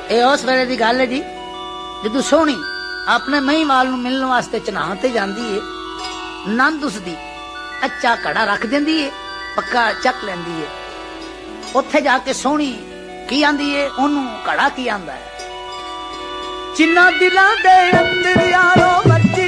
ਇਹ ਉਸ ਵੇਲੇ ਦੀ ਗੱਲ ਹੈ ਜੀ ਜਦੋਂ ਸੋਹਣੀ ਆਪਣੇ ਮਹੀਂਵਾਲ ਨੂੰ ਮਿਲਣ ਵਾਸਤੇ ਚਨਾਹ ਤੇ ਜਾਂਦੀ ਏ। ਨੰਦ ਉਸਦੀ ਅੱਛਾ ਘੜਾ ਰੱਖ ਦਿੰਦੀ ਏ, ਪੱਕਾ ਚੱਕ ਲੈਂਦੀ ਏ। ਉੱਥੇ ਜਾ ਕੇ ਸੋਹਣੀ ਕੀ ਆਂਦੀ ਏ, ਉਹਨੂੰ ਘੜਾ ਕੀ ਆਂਦਾ ਹੈ, ਜਿੰਨਾ ਦਿਲਾਂ ਦੇ ਅੰਦਰ ਯਾਰੋ ਮਰਜੀ